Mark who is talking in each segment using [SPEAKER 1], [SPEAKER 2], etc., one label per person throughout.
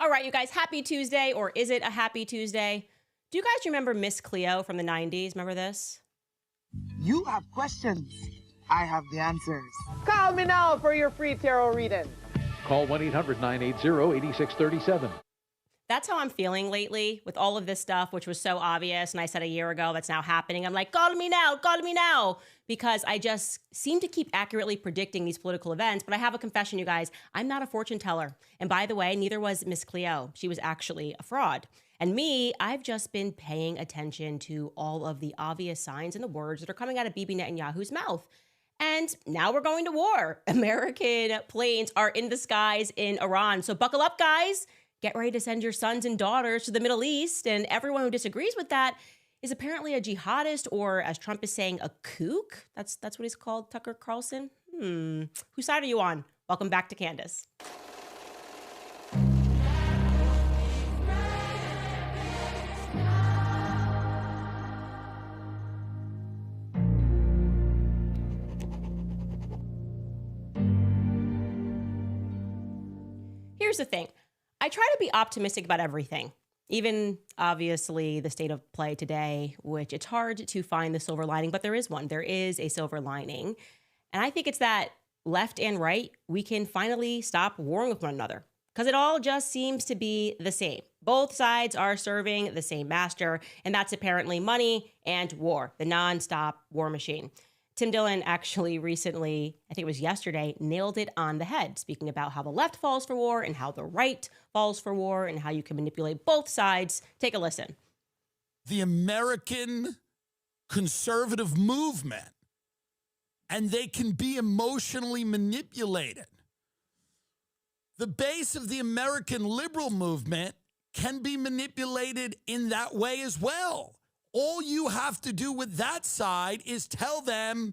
[SPEAKER 1] All right, you guys, happy Tuesday, or is it a happy Tuesday? Do you guys remember Miss Cleo from the 90s? Remember this?
[SPEAKER 2] You have questions. I have the answers.
[SPEAKER 3] Call me now for your free tarot reading.
[SPEAKER 4] Call 1-800-980-8637.
[SPEAKER 1] That's how I'm feeling lately with all of this stuff, which was so obvious. And I said a year ago that's now happening. I'm like, call me now, because I just seem to keep accurately predicting these political events. But I have a confession, you guys. I'm not a fortune teller. And by the way, neither was Miss Cleo. She was actually a fraud. And me, I've just been paying attention to all of the obvious signs and the words that are coming out of Bibi Netanyahu's mouth. And now we're going to war. American planes are in the skies in Iran. So buckle up, guys. Get ready to send your sons and daughters to the Middle East. And everyone who disagrees with that is apparently a jihadist, or as Trump is saying, a kook. That's what he's called, Tucker Carlson. Whose side are you on? Welcome back to Candace. Here's the thing. I try to be optimistic about everything, even obviously the state of play today, which it's hard to find the silver lining, but there is one. There is a silver lining. And I think it's that left and right, we can finally stop warring with one another, because it all just seems to be the same. Both sides are serving the same master, and that's apparently money and war, the nonstop war machine. Tim Dillon actually recently, I think it was yesterday, nailed it on the head, speaking about how the left falls for war and how the right falls for war and how you can manipulate both sides. Take a listen.
[SPEAKER 5] The American conservative movement, and they can be emotionally manipulated. The base of the American liberal movement can be manipulated in that way as well. All you have to do with that side is tell them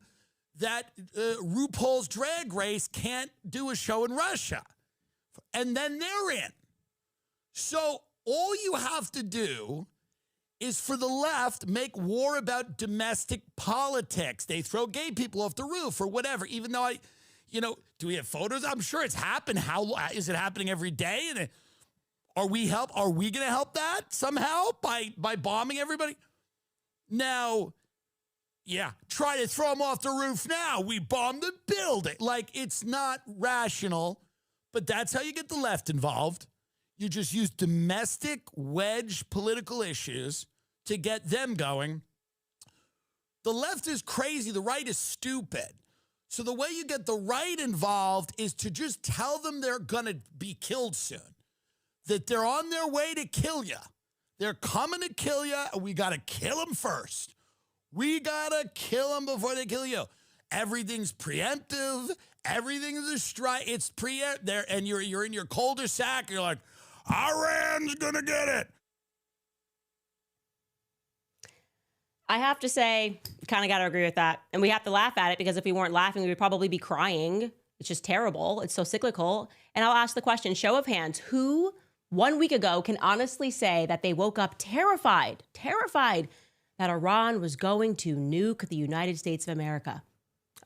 [SPEAKER 5] that RuPaul's Drag Race can't do a show in Russia. And then they're in. So all you have to do is, for the left, make war about domestic politics. They throw gay people off the roof or whatever, even though do we have photos? I'm sure it's happened. How is it happening every day? And are we going to help that somehow by bombing everybody? Now, try to throw them off the roof now. We bombed the building. It's not rational, but that's how you get the left involved. You just use domestic wedge political issues to get them going. The left is crazy. The right is stupid. So the way you get the right involved is to just tell them they're going to be killed soon, that they're on their way to kill you. They're coming to kill you, and we got to kill them first. We got to kill them before they kill you. Everything's preemptive. Everything's a strike. It's there, and you're in your cul-de-sac. You're like, Iran's going to get it.
[SPEAKER 1] I have to say, kind of got to agree with that. And we have to laugh at it, because if we weren't laughing, we would probably be crying. It's just terrible. It's so cyclical. And I'll ask the question, show of hands, who 1 week ago can honestly say that they woke up terrified that Iran was going to nuke the United States of America?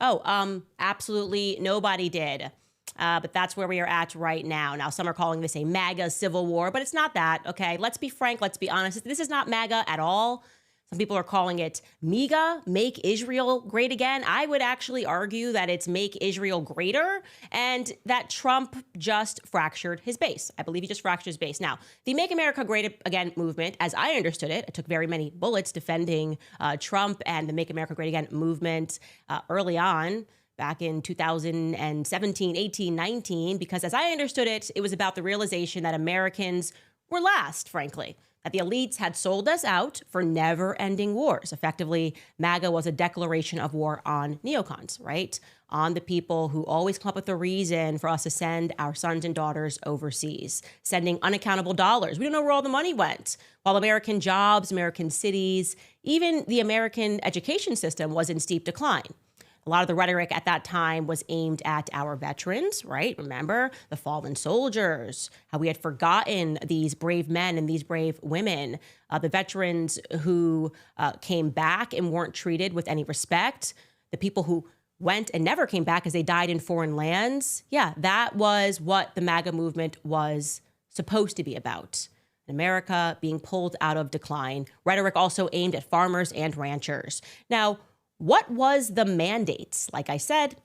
[SPEAKER 1] Absolutely nobody did. But that's where we are at right now. Now, some are calling this a MAGA civil war, but it's not that, okay? Let's be frank, let's be honest. This is not MAGA at all. Some people are calling it MEGA, Make Israel Great Again. I would actually argue that it's Make Israel Greater, and that Trump just fractured his base. I believe he just fractured his base. Now, the Make America Great Again movement, as I understood it, it took very many bullets defending Trump and the Make America Great Again movement early on, back in 2017, 18, 19, because as I understood it, it was about the realization that Americans were last, frankly. That the elites had sold us out for never-ending wars. Effectively, MAGA was a declaration of war on neocons, right? On the people who always come up with a reason for us to send our sons and daughters overseas, sending unaccountable dollars. We don't know where all the money went. While American jobs, American cities, even the American education system was in steep decline. A lot of the rhetoric at that time was aimed at our veterans, right? Remember, the fallen soldiers, how we had forgotten these brave men and these brave women, the veterans who came back and weren't treated with any respect, the people who went and never came back as they died in foreign lands. Yeah, that was what the MAGA movement was supposed to be about. America being pulled out of decline. Rhetoric also aimed at farmers and ranchers. Now, what was the mandate? Like I said,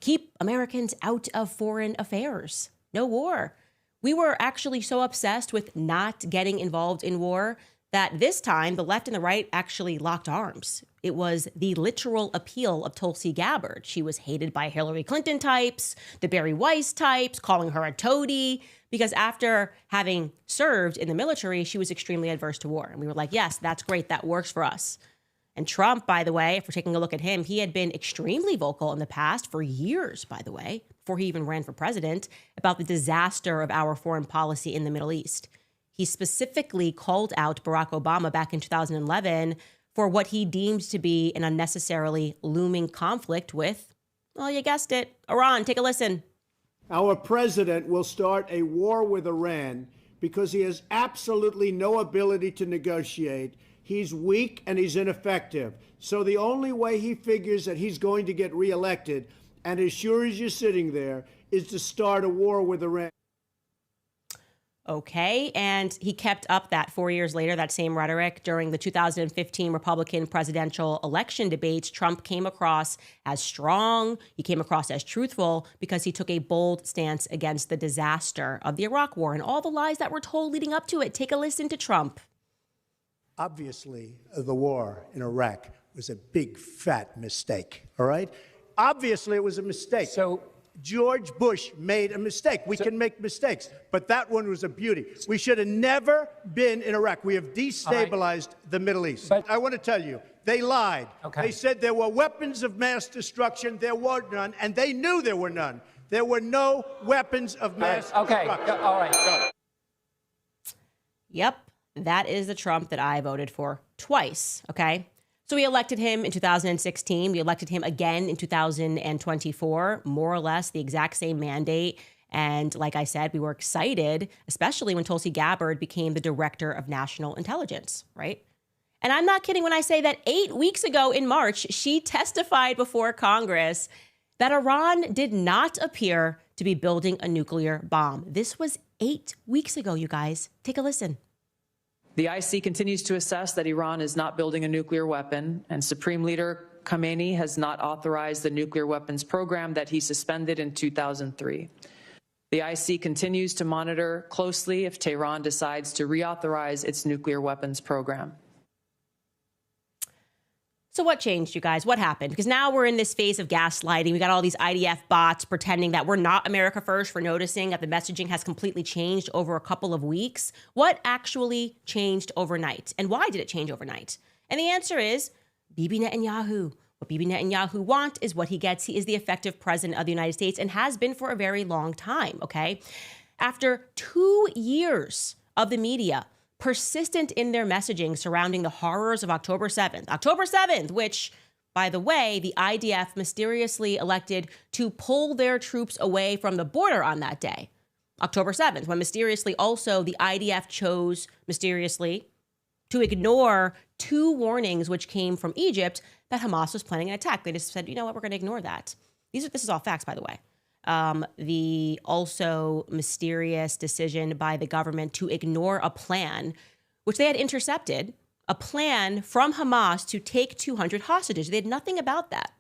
[SPEAKER 1] keep Americans out of foreign affairs. No war. We were actually so obsessed with not getting involved in war that this time the left and the right actually locked arms. It was the literal appeal of Tulsi Gabbard. She was hated by Hillary Clinton types, the Barry Weiss types, calling her a toady, because after having served in the military, she was extremely adverse to war. And we were like, yes, that's great. That works for us. And Trump, by the way, if we're taking a look at him, he had been extremely vocal in the past for years, by the way, before he even ran for president, about the disaster of our foreign policy in the Middle East. He specifically called out Barack Obama back in 2011 for what he deemed to be an unnecessarily looming conflict with, well, you guessed it, Iran. Take a listen.
[SPEAKER 4] Our president will start a war with Iran because he has absolutely no ability to negotiate. He's weak and he's ineffective. So the only way he figures that he's going to get reelected, and as sure as you're sitting there, is to start a war with Iran.
[SPEAKER 1] Okay, and he kept up that 4 years later, that same rhetoric during the 2015 Republican presidential election debates. Trump came across as strong, he came across as truthful because he took a bold stance against the disaster of the Iraq War and all the lies that were told leading up to it. Take a listen to Trump.
[SPEAKER 4] Obviously, the war in Iraq was a big, fat mistake, all right? Obviously, it was a mistake. So George Bush made a mistake. We can make mistakes, but that one was a beauty. We should have never been in Iraq. We have destabilized the Middle East. But I want to tell you, they lied. Okay. They said there were weapons of mass destruction. There were none, and they knew there were none. There were no weapons of mass destruction.
[SPEAKER 3] All right.
[SPEAKER 1] Yep, that is the Trump that I voted for twice, okay? So we elected him in 2016. We elected him again in 2024, more or less the exact same mandate. And like I said, we were excited, especially when Tulsi Gabbard became the director of national intelligence, right? And I'm not kidding when I say that 8 weeks ago in March, she testified before Congress that Iran did not appear to be building a nuclear bomb. This was 8 weeks ago, you guys. Take a listen.
[SPEAKER 6] The IC continues to assess that Iran is not building a nuclear weapon, and Supreme Leader Khamenei has not authorized the nuclear weapons program that he suspended in 2003. The IC continues to monitor closely if Tehran decides to reauthorize its nuclear weapons program.
[SPEAKER 1] So what changed, you guys? What happened? Because now we're in this phase of gaslighting. We got all these IDF bots pretending that we're not America first for noticing that the messaging has completely changed over a couple of weeks. What actually changed overnight? And why did it change overnight? And the answer is Bibi Netanyahu. What Bibi Netanyahu wants is what he gets. He is the effective president of the United States and has been for a very long time, okay? After 2 years of the media persistent in their messaging surrounding the horrors of October 7th, which, by the way, the IDF mysteriously elected to pull their troops away from the border on that day, October 7th, when mysteriously also the IDF chose mysteriously to ignore 2 warnings which came from Egypt that Hamas was planning an attack. They just said, you know what, we're going to ignore that. This is all facts, by the way. The also mysterious decision by the government to ignore a plan, which they had intercepted, a plan from Hamas to take 200 hostages. They had nothing about that.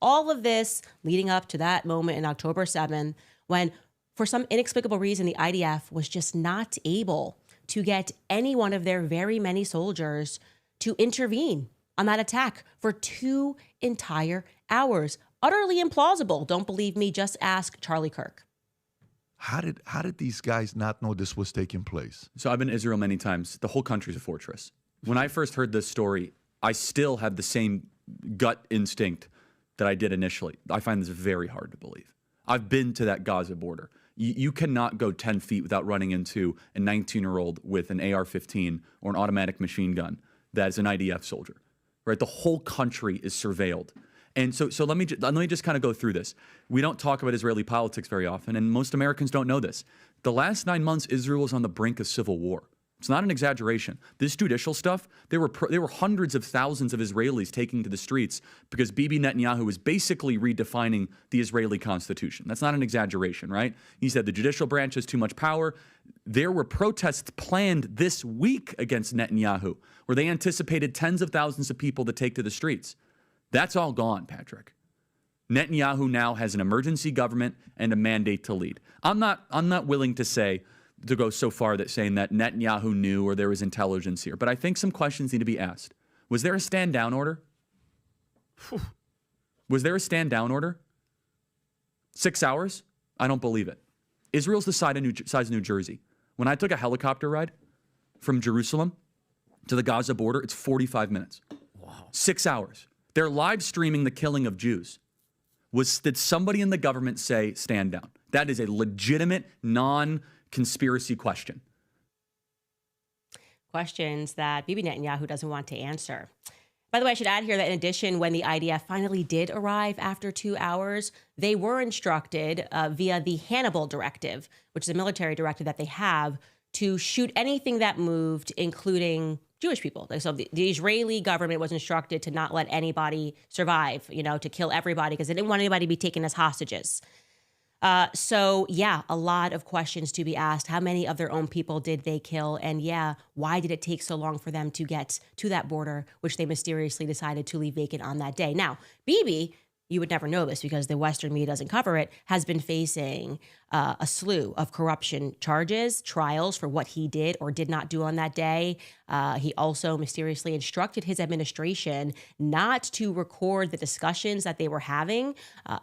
[SPEAKER 1] All of this leading up to that moment in October 7th, when for some inexplicable reason, the IDF was just not able to get any one of their very many soldiers to intervene on that attack for 2 entire hours. Utterly implausible. Don't believe me? Just ask Charlie Kirk.
[SPEAKER 7] How did these guys not know this was taking place?
[SPEAKER 8] So I've been to Israel many times. The whole country's a fortress. When I first heard this story, I still have the same gut instinct that I did initially. I find this very hard to believe. I've been to that Gaza border. You cannot go 10 feet without running into a 19-year-old with an AR-15 or an automatic machine gun that is an IDF soldier, right? The whole country is surveilled. And so let me just kind of go through this. We don't talk about Israeli politics very often, and most Americans don't know this. The last 9 months, Israel was on the brink of civil war. It's not an exaggeration. This judicial stuff, there were hundreds of thousands of Israelis taking to the streets because Bibi Netanyahu is basically redefining the Israeli constitution. That's not an exaggeration, right? He said the judicial branch has too much power. There were protests planned this week against Netanyahu, where they anticipated tens of thousands of people to take to the streets. That's all gone, Patrick. Netanyahu now has an emergency government and a mandate to lead. I'm not willing to go so far that saying that Netanyahu knew or there was intelligence here, but I think some questions need to be asked. Was there a stand down order? Was there a stand down order? 6 hours? I don't believe it. Israel's the size of New Jersey. When I took a helicopter ride from Jerusalem to the Gaza border, it's 45 minutes. Wow. 6 hours. They're live streaming the killing of Jews. Did somebody in the government say stand down? That is a legitimate, non-conspiracy question.
[SPEAKER 1] Questions that Bibi Netanyahu doesn't want to answer. By the way, I should add here that in addition, when the IDF finally did arrive after 2 hours, they were instructed via the Hannibal Directive, which is a military directive that they have, to shoot anything that moved, including Jewish people. So the Israeli government was instructed to not let anybody survive, to kill everybody because they didn't want anybody to be taken as hostages. So yeah, a lot of questions to be asked. How many of their own people did they kill? And yeah, why did it take so long for them to get to that border, which they mysteriously decided to leave vacant on that day? Now, Bibi, you would never know this because the Western media doesn't cover it, has been facing a slew of corruption charges, trials for what he did or did not do on that day. He also mysteriously instructed his administration not to record the discussions that they were having,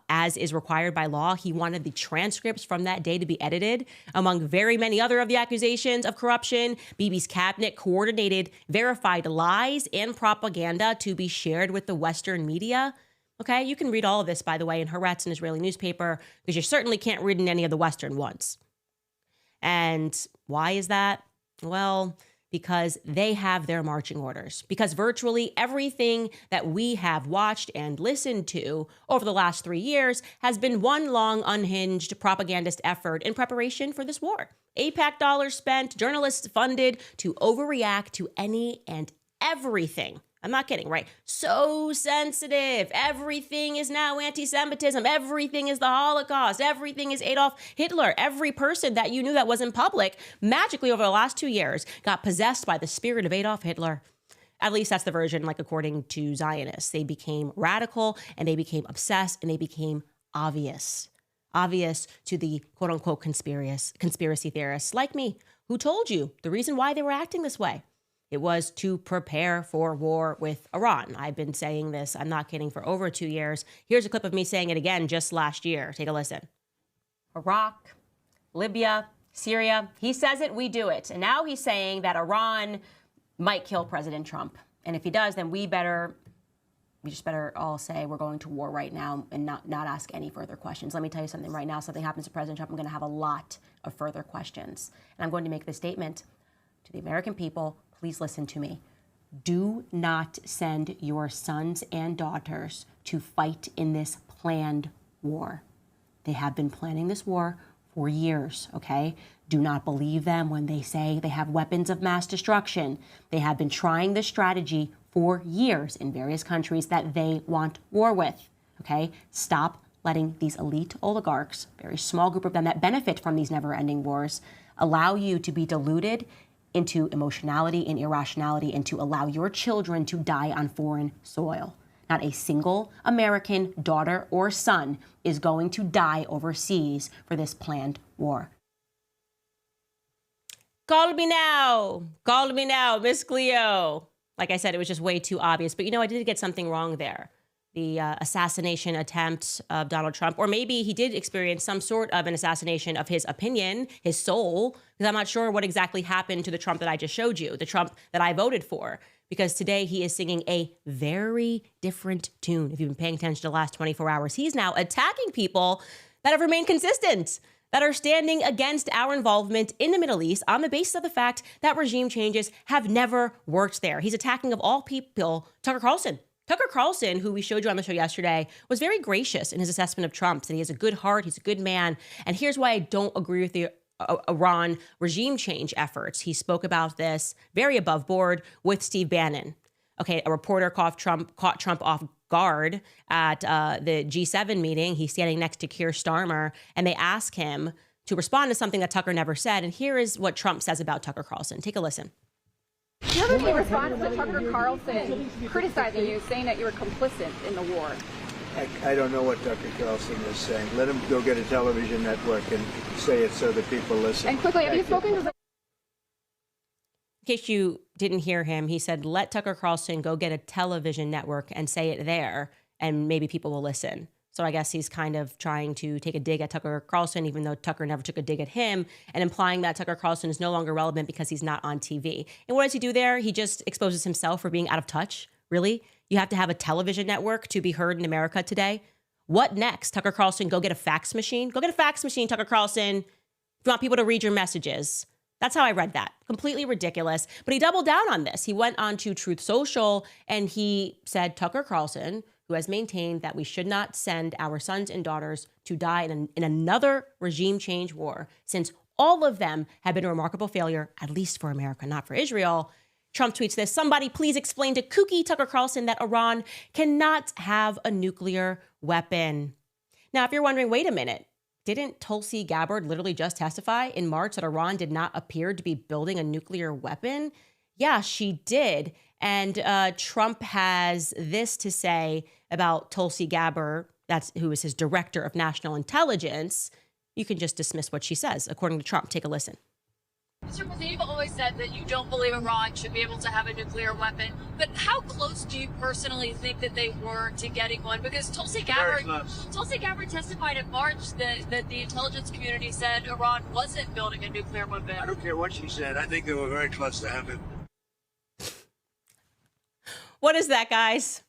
[SPEAKER 1] as is required by law. He wanted the transcripts from that day to be edited. Among very many other of the accusations of corruption, Bibi's cabinet coordinated verified lies and propaganda to be shared with the Western media. Okay, you can read all of this, by the way, in Haaretz, an Israeli newspaper, because you certainly can't read in any of the Western ones. And why is that? Well, because they have their marching orders. Because virtually everything that we have watched and listened to over the last 3 years has been one long, unhinged propagandist effort in preparation for this war. AIPAC dollars spent, journalists funded to overreact to any and everything. I'm not kidding, right? So sensitive. Everything is now anti-Semitism. Everything is the Holocaust. Everything is Adolf Hitler. Every person that you knew that was in public magically over the last 2 years got possessed by the spirit of Adolf Hitler. At least that's the version, according to Zionists. They became radical and they became obsessed and they became obvious to the quote unquote conspiracy theorists like me, who told you the reason why they were acting this way. It was to prepare for war with Iran. I've been saying this, I'm not kidding, for over 2 years. Here's a clip of me saying it again just last year. Take a listen. Iraq, Libya, Syria. He says it, we do it. And now he's saying that Iran might kill President Trump. And if he does, then we just better all say we're going to war right now and not ask any further questions. Let me tell you something right now. Something happens to President Trump, I'm going to have a lot of further questions. And I'm going to make this statement to the American people. Please listen to me. Do not send your sons and daughters to fight in this planned war. They have been planning this war for years, okay? Do not believe them when they say they have weapons of mass destruction. They have been trying this strategy for years in various countries that they want war with, okay? Stop letting these elite oligarchs, very small group of them that benefit from these never-ending wars, allow you to be deluded into emotionality and irrationality and to allow your children to die on foreign soil. Not a single American daughter or son is going to die overseas for this planned war. Call me now, Miss Cleo. Like I said, it was just way too obvious. But I did get something wrong there. The assassination attempt of Donald Trump, or maybe he did experience some sort of an assassination of his opinion, his soul, because I'm not sure what exactly happened to the Trump that I just showed you, the Trump that I voted for, because today he is singing a very different tune. If you've been paying attention to the last 24 hours, he's now attacking people that have remained consistent, that are standing against our involvement in the Middle East on the basis of the fact that regime changes have never worked there. He's attacking, of all people, Tucker Carlson. Tucker Carlson, who we showed you on the show yesterday, was very gracious in his assessment of Trump. Said he has a good heart, he's a good man. And here's why I don't agree with the Iran regime change efforts. He spoke about this very above board with Steve Bannon. Okay, a reporter caught Trump off guard at the G7 meeting. He's standing next to Keir Starmer, and they ask him to respond to something that Tucker never said. And here is what Trump says about Tucker Carlson. Take a listen.
[SPEAKER 9] The other thing, response to Tucker Carlson criticizing you, saying that you were complicit in the war.
[SPEAKER 4] I don't know what Tucker Carlson is saying. Let him go get a television network and say it so that people listen.
[SPEAKER 9] And quickly, have you spoken to the...
[SPEAKER 1] In case you didn't hear him, he said, let Tucker Carlson go get a television network and say it there, and maybe people will listen. So I guess he's kind of trying to take a dig at Tucker Carlson, even though Tucker never took a dig at him, and implying that Tucker Carlson is no longer relevant because he's not on TV. And what does he do there? He just exposes himself for being out of touch. Really? You have to have a television network to be heard in America today? What next? Tucker Carlson, go get a fax machine? Go get a fax machine, Tucker Carlson, if you want people to read your messages. That's how I read that. Completely ridiculous. But he doubled down on this. He went on to Truth Social and he said Tucker Carlson, who has maintained that we should not send our sons and daughters to die in another regime change war, since all of them have been a remarkable failure, at least for America, not for Israel. Trump tweets this: somebody please explain to kooky Tucker Carlson that Iran cannot have a nuclear weapon. Now, if you're wondering, wait a minute, didn't Tulsi Gabbard literally just testify in March that Iran did not appear to be building a nuclear weapon? Yeah, she did. And Trump has this to say about Tulsi Gabbard, who is his director of national intelligence. You can just dismiss what she says, according to Trump. Take a listen.
[SPEAKER 10] Mr. President, you've always said that you don't believe Iran should be able to have a nuclear weapon, but how close do you personally think that they were to getting one? Because Tulsi Gabbard testified in March that the intelligence community said Iran wasn't building a nuclear weapon.
[SPEAKER 2] I don't care what she said. I think they were very close to having.
[SPEAKER 1] What is that, guys?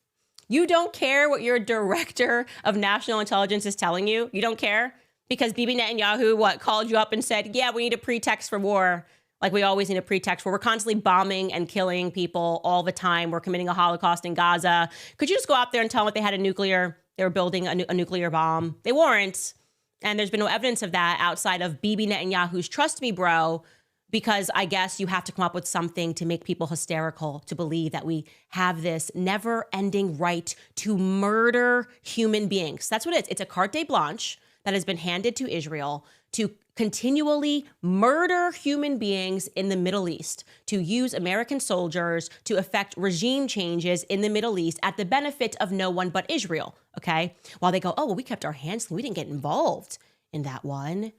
[SPEAKER 1] You don't care what your director of national intelligence is telling you? You don't care? Because Bibi Netanyahu, called you up and said, yeah, we need a pretext for war. Like we always need a pretext for war. We're constantly bombing and killing people all the time. We're committing a Holocaust in Gaza. Could you just go out there and tell them that they were building a nuclear bomb? They weren't. And there's been no evidence of that outside of Bibi Netanyahu's trust me, bro, because I guess you have to come up with something to make people hysterical to believe that we have this never-ending right to murder human beings. That's what it is. It's a carte blanche that has been handed to Israel to continually murder human beings in the Middle East, to use American soldiers to effect regime changes in the Middle East at the benefit of no one but Israel, okay? While they go, oh, well, we kept our hands clean. We didn't get involved in that one.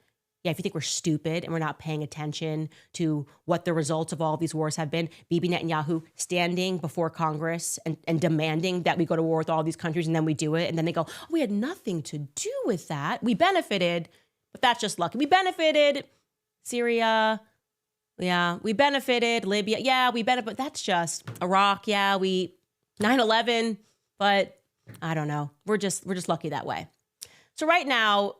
[SPEAKER 1] Yeah, if you think we're stupid and we're not paying attention to what the results of all of these wars have been, Bibi Netanyahu standing before Congress and demanding that we go to war with all these countries, and then we do it. And then they go, oh, we had nothing to do with that. We benefited, but that's just lucky. We benefited Syria. Yeah, we benefited Libya. Yeah, we benefited. That's just Iraq. Yeah, 9/11, but I don't know. We're just lucky that way. So right now,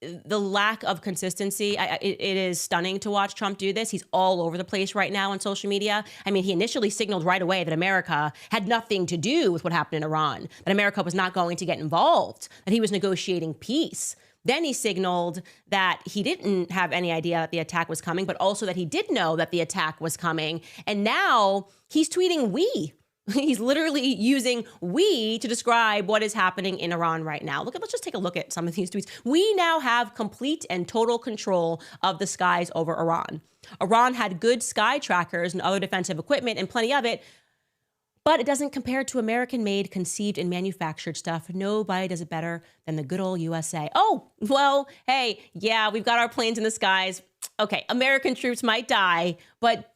[SPEAKER 1] the lack of consistency, it is stunning to watch Trump do this. He's all over the place right now on social media. I mean, he initially signaled right away that America had nothing to do with what happened in Iran, that America was not going to get involved, that he was negotiating peace. Then he signaled that he didn't have any idea that the attack was coming, but also that he did know that the attack was coming. And now he's tweeting we. He's literally using we to describe what is happening in Iran right now. Let's just take a look at some of these tweets. We now have complete and total control of the skies over Iran. Iran had good sky trackers and other defensive equipment and plenty of it, but it doesn't compare to American-made, conceived, and manufactured stuff. Nobody does it better than the good old USA. Oh, well, hey, yeah, we've got our planes in the skies. Okay, American troops might die, but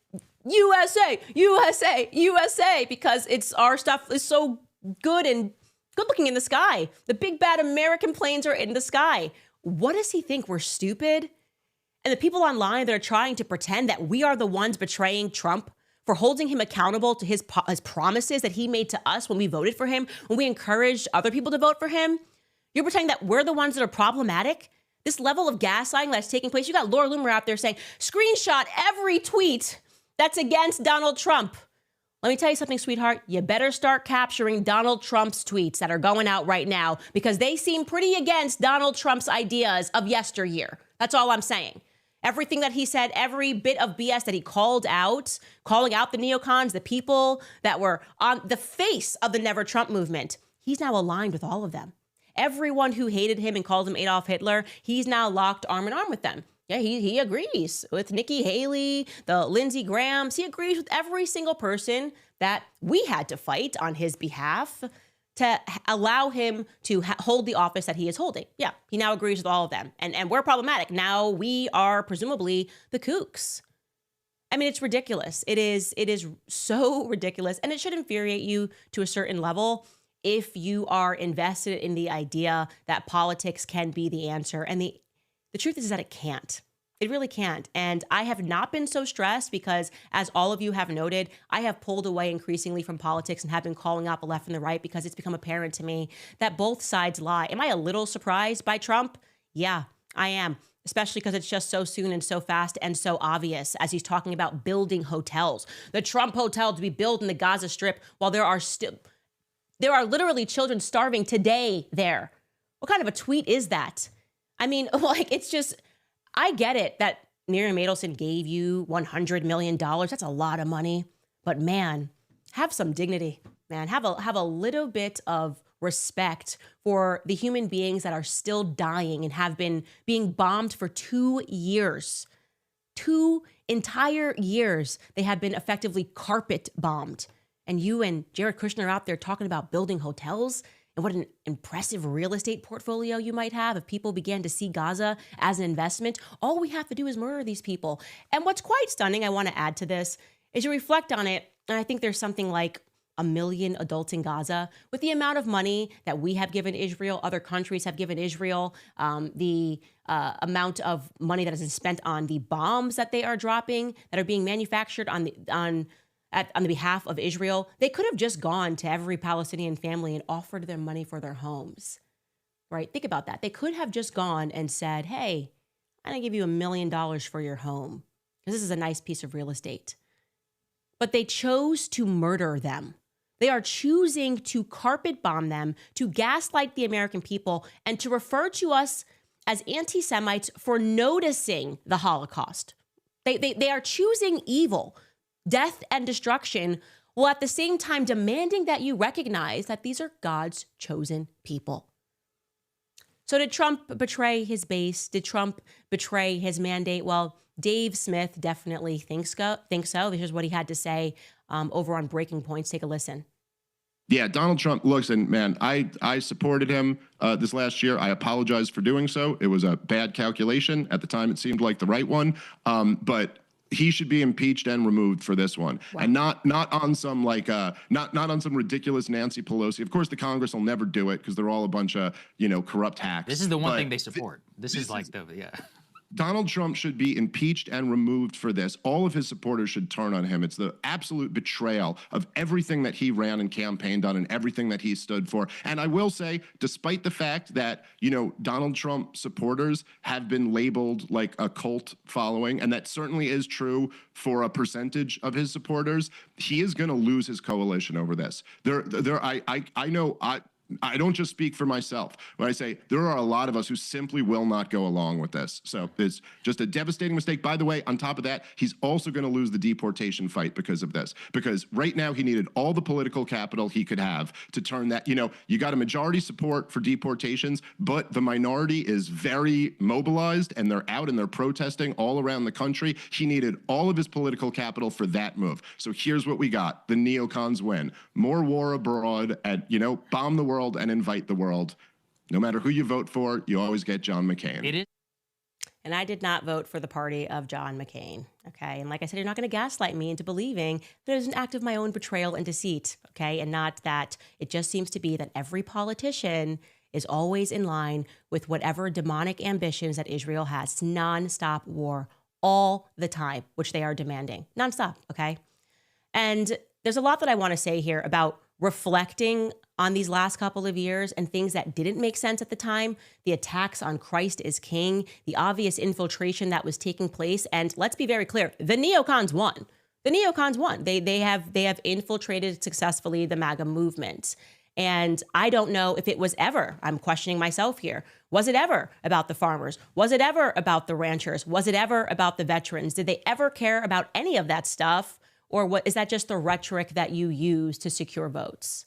[SPEAKER 1] USA, USA, USA, because our stuff is so good and good looking in the sky. The big bad American planes are in the sky. What does he think? We're stupid? And the people online that are trying to pretend that we are the ones betraying Trump for holding him accountable to his promises that he made to us when we voted for him, when we encouraged other people to vote for him. You're pretending that we're the ones that are problematic? This level of gaslighting that's taking place, you got Laura Loomer out there saying, screenshot every tweet that's against Donald Trump. Let me tell you something, sweetheart. You better start capturing Donald Trump's tweets that are going out right now because they seem pretty against Donald Trump's ideas of yesteryear. That's all I'm saying. Everything that he said, every bit of BS that he called out, calling out the neocons, the people that were on the face of the Never Trump movement, he's now aligned with all of them. Everyone who hated him and called him Adolf Hitler, he's now locked arm in arm with them. Yeah, he agrees with Nikki Haley, the Lindsey Grahams. He agrees with every single person that we had to fight on his behalf to allow him to hold the office that he is holding. Yeah, he now agrees with all of them. And we're problematic. Now we are presumably the kooks. I mean, it's ridiculous. It is so ridiculous. And it should infuriate you to a certain level if you are invested in the idea that politics can be the answer. And the truth is that it can't. It really can't. And I have not been so stressed because, as all of you have noted, I have pulled away increasingly from politics and have been calling out the left and the right because it's become apparent to me that both sides lie. Am I a little surprised by Trump? Yeah, I am, especially because it's just so soon and so fast and so obvious as he's talking about building hotels. The Trump hotel to be built in the Gaza Strip while there are literally children starving today there. What kind of a tweet is that? I mean, like, it's just... I get it that Miriam Adelson gave you $100 million. That's a lot of money. But man, have some dignity, man. Have a little bit of respect for the human beings that are still dying and have been being bombed for 2 years. 2 entire years they have been effectively carpet bombed. And you and Jared Kushner are out there talking about building hotels. And what an impressive real estate portfolio you might have if people began to see Gaza as an investment. All we have to do is murder these people. And what's quite stunning, I want to add to this, is you reflect on it, and I think there's something like 1 million adults in Gaza. With the amount of money that we have given Israel, other countries have given Israel, the amount of money that has been spent on the bombs that they are dropping, that are being manufactured on the behalf of Israel, they could have just gone to every Palestinian family and offered them money for their homes, right? Think about that. They could have just gone and said, hey, I'm going to give you $1 million for your home because this is a nice piece of real estate. But they chose to murder them. They are choosing to carpet bomb them, to gaslight the American people, and to refer to us as anti-Semites for noticing the Holocaust. They are choosing evil, death and destruction, while at the same time demanding that you recognize that these are God's chosen people. So did Trump betray his base? Did Trump betray his mandate? Well, Dave Smith definitely thinks so. This is what he had to say over on Breaking Points. Take a listen.
[SPEAKER 11] Yeah, Donald Trump, listen, man, I supported him this last year. I apologize for doing so. It was a bad calculation. At the time, it seemed like the right one. But he should be impeached and removed for this one. Wow. And not on some not on some ridiculous Nancy Pelosi. Of course, the Congress will never do it because they're all a bunch of, corrupt hacks.
[SPEAKER 12] This is the one thing they support. This is yeah.
[SPEAKER 11] Donald Trump should be impeached and removed for this. All of his supporters should turn on him. It's the absolute betrayal of everything that he ran and campaigned on and everything that he stood for. And I will say, despite the fact that, Donald Trump supporters have been labeled like a cult following, and that certainly is true for a percentage of his supporters, he is going to lose his coalition over this. I don't just speak for myself when I say there are a lot of us who simply will not go along with this. So it's just a devastating mistake. By the way, on top of that, he's also going to lose the deportation fight because of this. Because right now he needed all the political capital he could have to turn that, you got a majority support for deportations, but the minority is very mobilized and they're out and they're protesting all around the country. He needed all of his political capital for that move. So here's what we got. The neocons win. More war abroad and, bomb the world and invite the world. No matter who you vote for, you always get John McCain.
[SPEAKER 12] It is.
[SPEAKER 1] And I did not vote for the party of John McCain. Okay. And like I said, you're not going to gaslight me into believing that it was an act of my own betrayal and deceit. Okay. And not that it just seems to be that every politician is always in line with whatever demonic ambitions that Israel has. It's nonstop war all the time, which they are demanding. Nonstop. Okay. And there's a lot that I want to say here about reflecting on these last couple of years and things that didn't make sense at the time, the attacks on Christ is King, the obvious infiltration that was taking place. And let's be very clear, the neocons won. The neocons won. They have infiltrated successfully the MAGA movement. And I don't know if it was ever, I'm questioning myself here, was it ever about the farmers? Was it ever about the ranchers? Was it ever about the veterans? Did they ever care about any of that stuff? Or what is that just the rhetoric that you use to secure votes?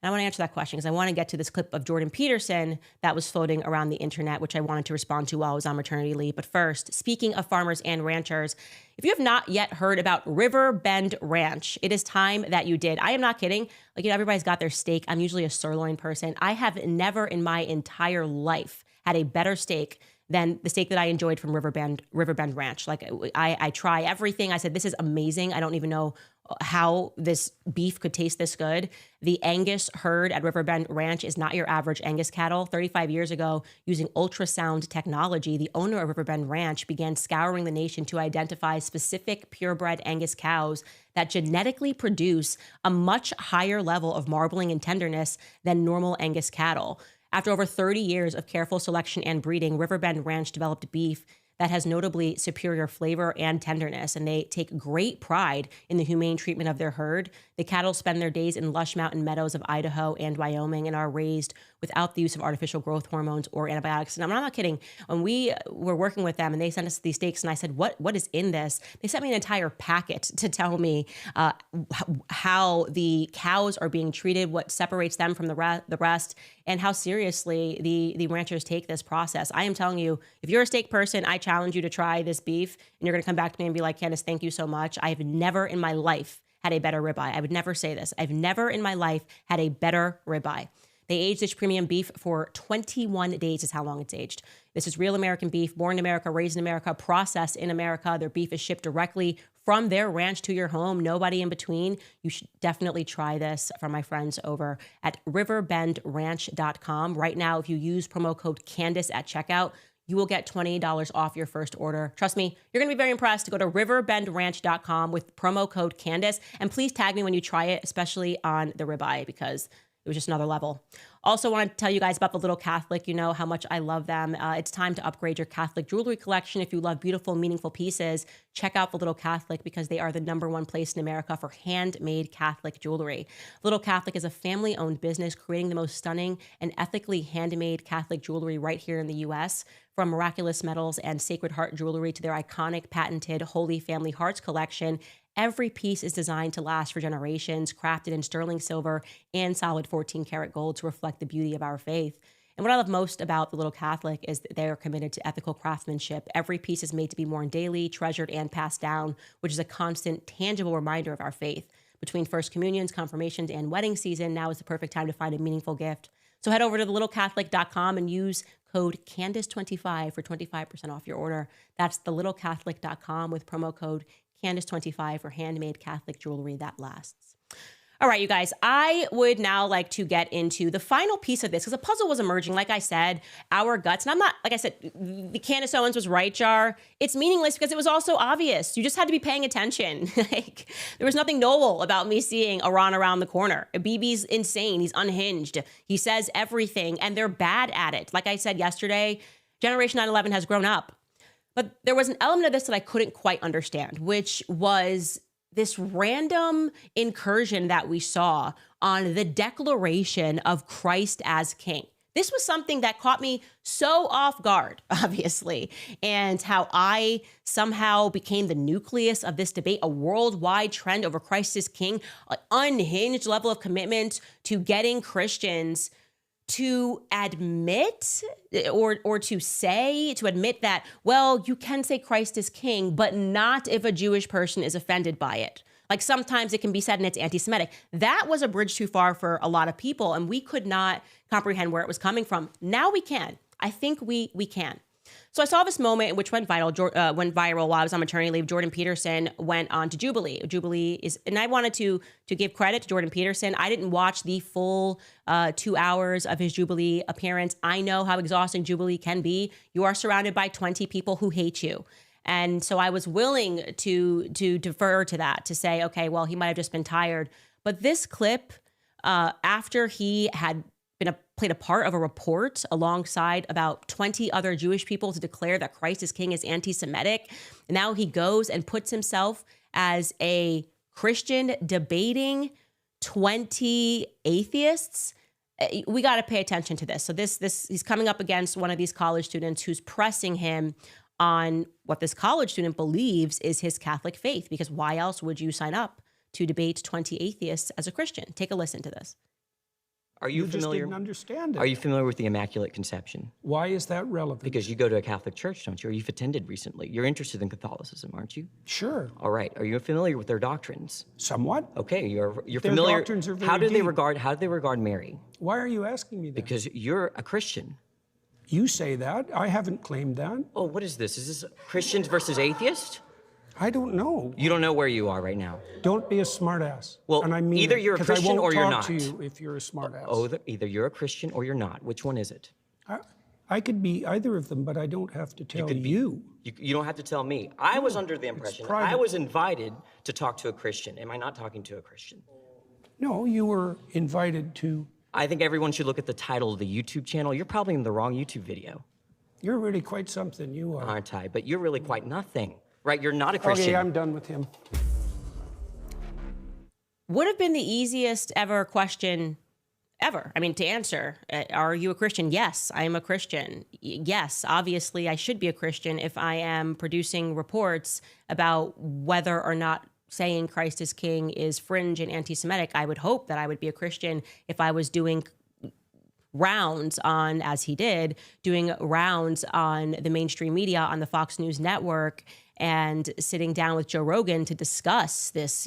[SPEAKER 1] And I want to answer that question because I want to get to this clip of Jordan Peterson that was floating around the internet, which I wanted to respond to while I was on maternity leave. But first, speaking of farmers and ranchers, if you have not yet heard about River Bend Ranch, it is time that you did. I am not kidding. Like, everybody's got their steak. I'm usually a sirloin person. I have never in my entire life had a better steak than the steak that I enjoyed from River Bend Ranch. Like, I try everything. I said, this is amazing. I don't even know how this beef could taste this good. The Angus herd at River Bend Ranch is not your average Angus cattle. 35 years ago, using ultrasound technology, the owner of River Bend Ranch began scouring the nation to identify specific purebred Angus cows that genetically produce a much higher level of marbling and tenderness than normal Angus cattle. After over 30 years of careful selection and breeding, River Bend Ranch developed beef that has notably superior flavor and tenderness, and they take great pride in the humane treatment of their herd. The cattle spend their days in lush mountain meadows of Idaho and Wyoming and are raised without the use of artificial growth hormones or antibiotics. And I'm not kidding. When we were working with them and they sent us these steaks and I said, what is in this? They sent me an entire packet to tell me how the cows are being treated, what separates them from the rest, and how seriously the ranchers take this process. I am telling you, if you're a steak person, I challenge you to try this beef, and you're going to come back to me and be like, Candace, thank you so much. I have never in my life had a better ribeye. I would never say this. I've never in my life had a better ribeye. They aged this premium beef for 21 days is how long it's aged. This is real American beef, born in America, raised in America, processed in America. Their beef is shipped directly from their ranch to your home, nobody in between. You should definitely try this from my friends over at riverbendranch.com. Right now, if you use promo code Candace at checkout, you will get $20 off your first order. Trust me, you're going to be very impressed. Go to riverbendranch.com with promo code Candace, and please tag me when you try it, especially on the ribeye, because it was just another level. Also want to tell you guys about The Little Catholic. You know how much I love them. It's time to upgrade your Catholic jewelry collection. If you love beautiful, meaningful pieces, check out The Little Catholic because they are the #1 place in America for handmade Catholic jewelry. Little Catholic is a family-owned business creating the most stunning and ethically handmade Catholic jewelry right here in the U.S. From miraculous metals and Sacred Heart jewelry to their iconic patented Holy Family Hearts collection, every piece is designed to last for generations, crafted in sterling silver and solid 14-karat gold to reflect the beauty of our faith. And what I love most about The Little Catholic is that they are committed to ethical craftsmanship. Every piece is made to be worn daily, treasured, and passed down, which is a constant, tangible reminder of our faith. Between First Communions, confirmations, and wedding season, now is the perfect time to find a meaningful gift. So head over to thelittlecatholic.com and use code Candace25 for 25% off your order. That's thelittlecatholic.com with promo code Candace25 for handmade Catholic jewelry that lasts. All right, you guys, I would now like to get into the final piece of this because the puzzle was emerging. Like I said, our guts. And I'm not, like I said, the Candace Owens was right, Jar. It's meaningless because it was also obvious. You just had to be paying attention. Like, there was nothing noble about me seeing Iran around the corner. Bibi's insane. He's unhinged. He says everything, and they're bad at it. Like I said yesterday, Generation 9/11 has grown up. But there was an element of this that I couldn't quite understand, which was this random incursion that we saw on the declaration of Christ as King. This was something that caught me so off guard, obviously, and how I somehow became the nucleus of this debate, a worldwide trend over Christ as King, an unhinged level of commitment to getting Christians to admit or to admit that, well, you can say Christ is king, but not if a Jewish person is offended by it. Like sometimes it can be said and it's anti-Semitic. That was a bridge too far for a lot of people, and we could not comprehend where it was coming from. Now we can. I think we can. So I saw this moment which went viral while I was on maternity leave. Jordan Peterson went on to Jubilee. Jubilee is, and I wanted to give credit to Jordan Peterson. I didn't watch the full 2 hours of his Jubilee appearance. I know how exhausting Jubilee can be. You are surrounded by 20 people who hate you. And so I was willing to defer to that, to say, okay, well, he might have just been tired. But this clip, after he had played a part of a report alongside about 20 other Jewish people to declare that Christ is King is anti-Semitic. And now he goes and puts himself as a Christian debating 20 atheists. We got to pay attention to this. So he's coming up against one of these college students who's pressing him on what this college student believes is his Catholic faith, because why else would you sign up to debate 20 atheists as a Christian? Take a listen to this.
[SPEAKER 13] Are you familiar?
[SPEAKER 14] Just didn't understand it.
[SPEAKER 13] Are you familiar with the Immaculate Conception?
[SPEAKER 14] Why is that relevant?
[SPEAKER 13] Because you go to a Catholic church, don't you? Or you've attended recently. You're interested in Catholicism, aren't you?
[SPEAKER 14] Sure.
[SPEAKER 13] All right. Are you familiar with their doctrines?
[SPEAKER 14] Somewhat.
[SPEAKER 13] Okay, you're
[SPEAKER 14] Their
[SPEAKER 13] familiar.
[SPEAKER 14] doctrines are very
[SPEAKER 13] how do they
[SPEAKER 14] deep.
[SPEAKER 13] regard Mary?
[SPEAKER 14] Why are you asking me that?
[SPEAKER 13] Because you're a Christian.
[SPEAKER 14] You say that. I haven't claimed that.
[SPEAKER 13] Oh, what is this? Is this Christians versus atheists?
[SPEAKER 14] I don't know.
[SPEAKER 13] You don't know where you are right now.
[SPEAKER 14] Don't be a smartass.
[SPEAKER 13] Well,
[SPEAKER 14] and I mean
[SPEAKER 13] either you're a
[SPEAKER 14] 'cause I
[SPEAKER 13] Christian
[SPEAKER 14] won't
[SPEAKER 13] or you're
[SPEAKER 14] talk
[SPEAKER 13] not.
[SPEAKER 14] to you if you're a smartass.
[SPEAKER 13] Oh, either you're a Christian or you're not. Which one is it?
[SPEAKER 14] I could be either of them, but I don't have to tell you.
[SPEAKER 13] You don't have to tell me. I was under the impression
[SPEAKER 14] private.
[SPEAKER 13] I was invited to talk to a Christian. Am I not talking to a Christian?
[SPEAKER 14] No, you were invited to.
[SPEAKER 13] I think everyone should look at the title of the YouTube channel. You're probably in the wrong YouTube video.
[SPEAKER 14] You're really quite something, you are.
[SPEAKER 13] Aren't I? But you're really quite nothing. Right? You're not a Christian.
[SPEAKER 14] Okay, I'm done with him.
[SPEAKER 1] Would have been the easiest ever question ever. I mean, to answer, are you a Christian? Yes, I am a Christian. Yes, obviously I should be a Christian if I am producing reports about whether or not saying Christ is king is fringe and anti-Semitic. I would hope that I would be a Christian if I was doing rounds on, as he did, doing rounds on the mainstream media, on the Fox News network, and sitting down with Joe Rogan to discuss this,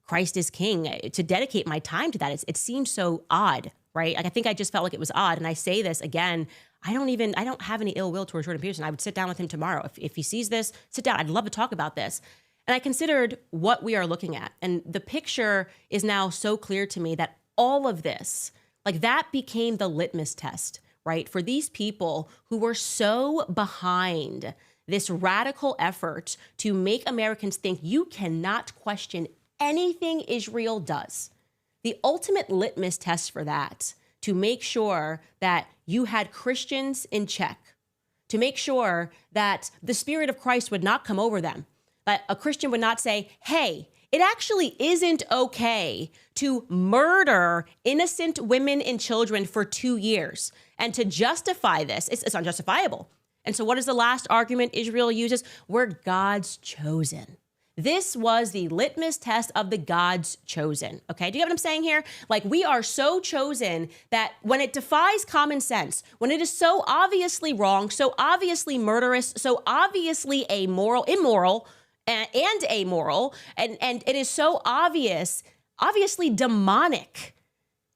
[SPEAKER 1] Christ is king, to dedicate my time to that. It seems so odd, right? Like, I think I just felt like it was odd. And I say this again, I don't have any ill will towards Jordan Peterson. I would sit down with him tomorrow. If he sees this, sit down. I'd love to talk about this. And I considered what we are looking at. And the picture is now so clear to me that all of this, like, that became the litmus test, right? For these people who were so behind this radical effort to make Americans think you cannot question anything Israel does. The ultimate litmus test for that, to make sure that you had Christians in check, to make sure that the Spirit of Christ would not come over them, that a Christian would not say, hey, it actually isn't okay to murder innocent women and children for 2 years. And to justify this, it's unjustifiable. And so what is the last argument Israel uses? We're God's chosen. This was the litmus test of the God's chosen. Okay, do you get what I'm saying here? Like, we are so chosen that when it defies common sense, when it is so obviously wrong, so obviously murderous, so obviously immoral, and amoral, and it is so obviously demonic,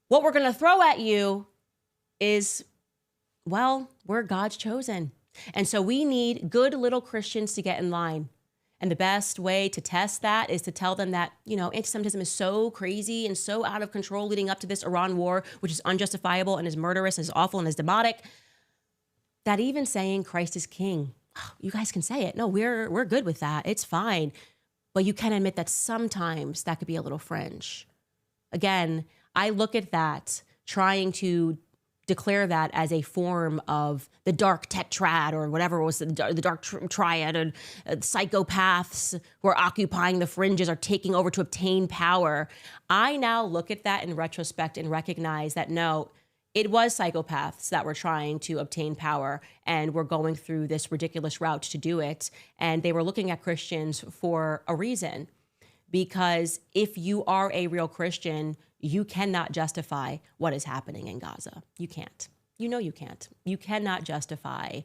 [SPEAKER 1] what we're going to throw at you is, well, we're God's chosen. And so we need good little Christians to get in line. And the best way to test that is to tell them that, anti-Semitism is so crazy and so out of control leading up to this Iran war, which is unjustifiable and is murderous and is awful and is demonic, that even saying Christ is king, you guys can say it. No, we're good with that. It's fine. But you can admit that sometimes that could be a little fringe. Again, I look at that, trying to declare that as a form of the dark tetrad or whatever it was, the dark triad, and psychopaths who are occupying the fringes are taking over to obtain power. I now look at that in retrospect and recognize that, no, it was psychopaths that were trying to obtain power and were going through this ridiculous route to do it. And they were looking at Christians for a reason. Because if you are a real Christian, you cannot justify what is happening in Gaza. You can't. You can't. You cannot justify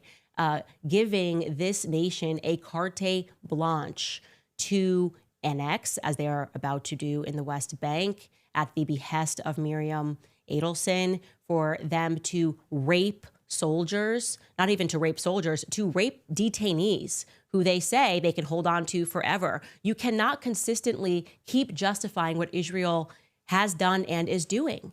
[SPEAKER 1] giving this nation a carte blanche to annex, as they are about to do in the West Bank, at the behest of Miriam Adelson, for them to rape soldiers, not even to rape soldiers, to rape detainees who they say they can hold on to forever. You cannot consistently keep justifying what Israel has done and is doing.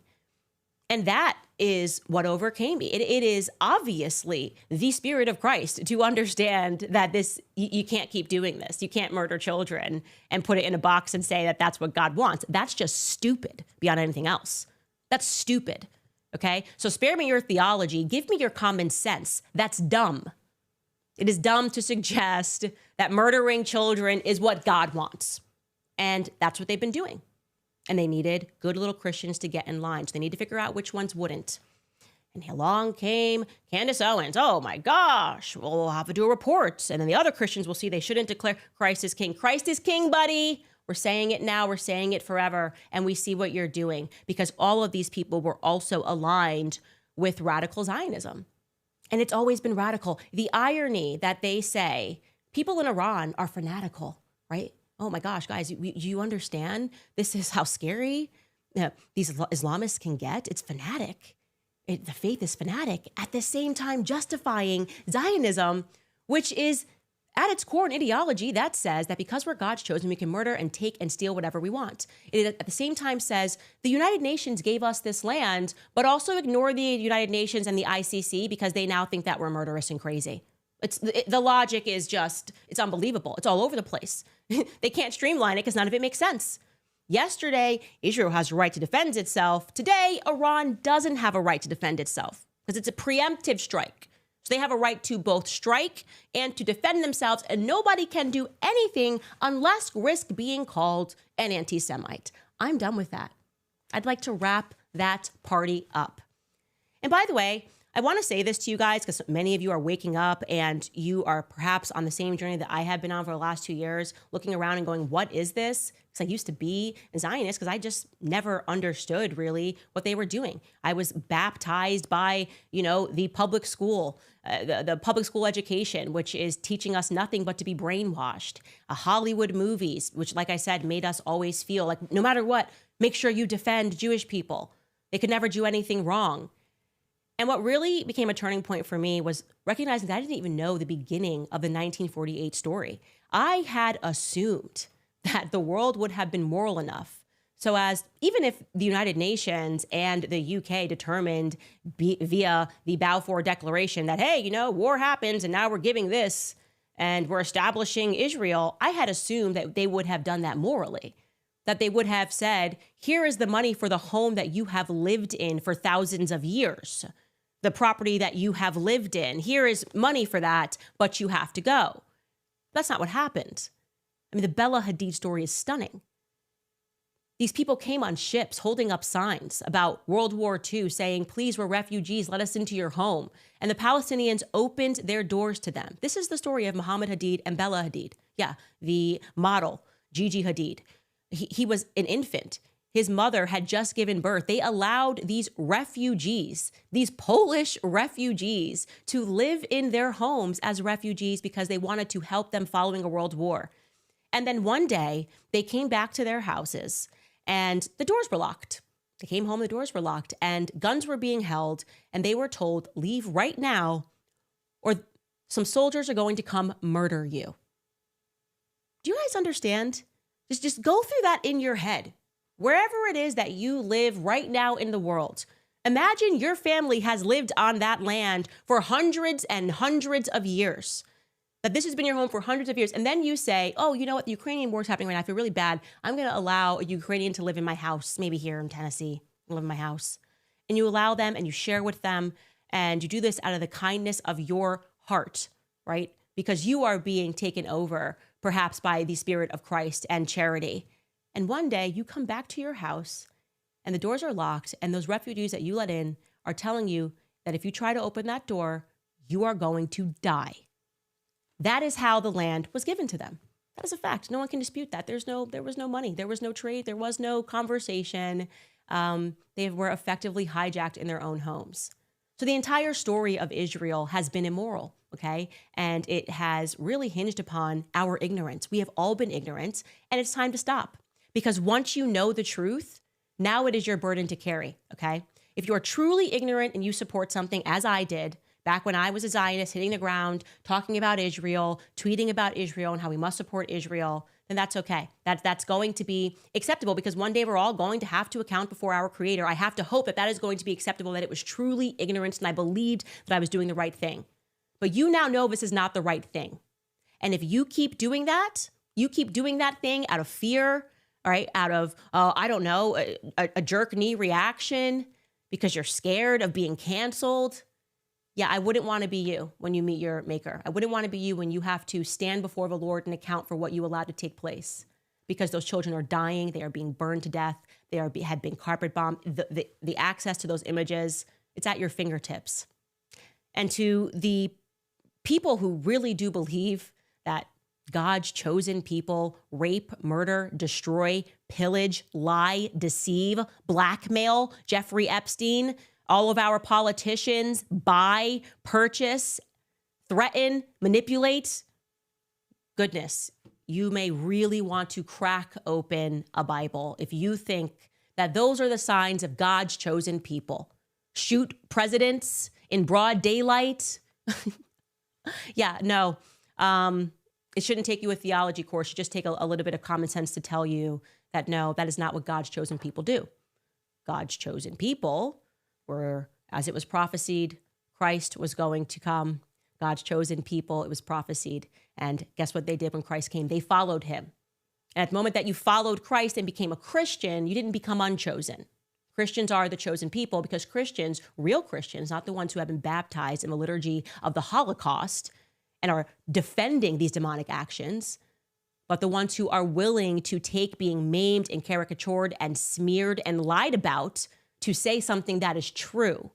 [SPEAKER 1] And that is what overcame me. It is obviously the Spirit of Christ to understand that you can't keep doing this. You can't murder children and put it in a box and say that that's what God wants. That's just stupid beyond anything else. That's stupid. Okay? So spare me your theology. Give me your common sense. That's dumb. It is dumb to suggest that murdering children is what God wants. And that's what they've been doing. And they needed good little Christians to get in line. So they need to figure out which ones wouldn't. And along came Candace Owens. Oh my gosh, we'll have to do a report. And then the other Christians will see they shouldn't declare Christ is king. Christ is king, buddy. We're saying it now. We're saying it forever. And we see what you're doing, because all of these people were also aligned with radical Zionism. And it's always been radical. The irony that they say people in Iran are fanatical, right? Oh my gosh, guys, you understand? This is how scary these Islamists can get. It's fanatic. The faith is fanatic, at the same time justifying Zionism, which is at its core an ideology that says that because we're God's chosen, we can murder and take and steal whatever we want. It at the same time says the United Nations gave us this land, but also ignore the United Nations and the ICC because they now think that we're murderous and crazy. The logic is just, it's unbelievable. It's all over the place. They can't streamline it because none of it makes sense. Yesterday, Israel has a right to defend itself. Today, Iran doesn't have a right to defend itself because it's a preemptive strike. So they have a right to both strike and to defend themselves, and nobody can do anything unless risk being called an anti-Semite. I'm done with that. I'd like to wrap that party up. And by the way, I want to say this to you guys because many of you are waking up and you are perhaps on the same journey that I have been on for the last 2 years, looking around and going, what is this? Because I used to be a Zionist because I just never understood really what they were doing. I was baptized by, the public school, the public school education, which is teaching us nothing but to be brainwashed. Hollywood movies, which, like I said, made us always feel like no matter what, make sure you defend Jewish people. They could never do anything wrong. And what really became a turning point for me was recognizing that I didn't even know the beginning of the 1948 story. I had assumed that the world would have been moral enough so as, even if the United Nations and the UK determined via the Balfour Declaration that, hey, war happens and now we're giving this and we're establishing Israel, I had assumed that they would have done that morally, that they would have said, here is the money for the home that you have lived in for thousands of years. The property that you have lived in. Here is money for that, but you have to go. That's not what happened. I mean, the Bella Hadid story is stunning. These people came on ships holding up signs about World War II saying, please, we're refugees, let us into your home. And the Palestinians opened their doors to them. This is the story of Muhammad Hadid and Bella Hadid. Yeah, the model, Gigi Hadid. He was an infant. His mother had just given birth. They allowed these refugees, these Polish refugees, to live in their homes as refugees because they wanted to help them following a world war. And then one day, they came back to their houses and the doors were locked. They came home, the doors were locked, and guns were being held, and they were told, leave right now, or some soldiers are going to come murder you. Do you guys understand? Just go through that in your head. Wherever it is that you live right now in the world, imagine your family has lived on that land for hundreds and hundreds of years, that this has been your home for hundreds of years. And then you say, oh, you know what? The Ukrainian war is happening right now. I feel really bad. I'm going to allow a Ukrainian to live in my house, maybe here in Tennessee, live in my house. And you allow them and you share with them. And you do this out of the kindness of your heart, right? Because you are being taken over perhaps by the Spirit of Christ and charity. And one day you come back to your house and the doors are locked and those refugees that you let in are telling you that if you try to open that door, you are going to die. That is how the land was given to them. That is a fact. No one can dispute that. There was no money. There was no trade. There was no conversation. They were effectively hijacked in their own homes. So the entire story of Israel has been immoral, okay? And it has really hinged upon our ignorance. We have all been ignorant, and it's time to stop. Because once you know the truth, now it is your burden to carry, okay? If you are truly ignorant and you support something, as I did, back when I was a Zionist, hitting the ground, talking about Israel, tweeting about Israel and how we must support Israel, then that's okay. That's going to be acceptable because one day we're all going to have to account before our Creator. I have to hope that that is going to be acceptable, that it was truly ignorance and I believed that I was doing the right thing. But you now know this is not the right thing. And if you keep doing that thing out of fear, all right, out of, I don't know, a jerk knee reaction because you're scared of being canceled. Yeah, I wouldn't want to be you when you meet your maker. I wouldn't want to be you when you have to stand before the Lord and account for what you allowed to take place. because those children are dying. They are being burned to death. They had been carpet bombed. The access to those images, it's at your fingertips. And to the people who really do believe that God's chosen people rape, murder, destroy, pillage, lie, deceive, blackmail, Jeffrey Epstein, all of our politicians, buy, purchase, threaten, manipulate, goodness, you may really want to crack open a Bible if you think that those are the signs of God's chosen people. Shoot presidents in broad daylight. Yeah, no. It shouldn't take you a theology course. You just take a little bit of common sense to tell you that no, that is not what God's chosen people do. God's chosen people were, as it was prophesied, Christ was going to come. God's chosen people, it was prophesied. And guess what they did when Christ came? They followed him. And at the moment that you followed Christ and became a Christian, you didn't become unchosen. Christians are the chosen people because Christians, real Christians, not the ones who have been baptized in the liturgy of the Holocaust and are defending these demonic actions, but the ones who are willing to take being maimed and caricatured and smeared and lied about to say something that is true,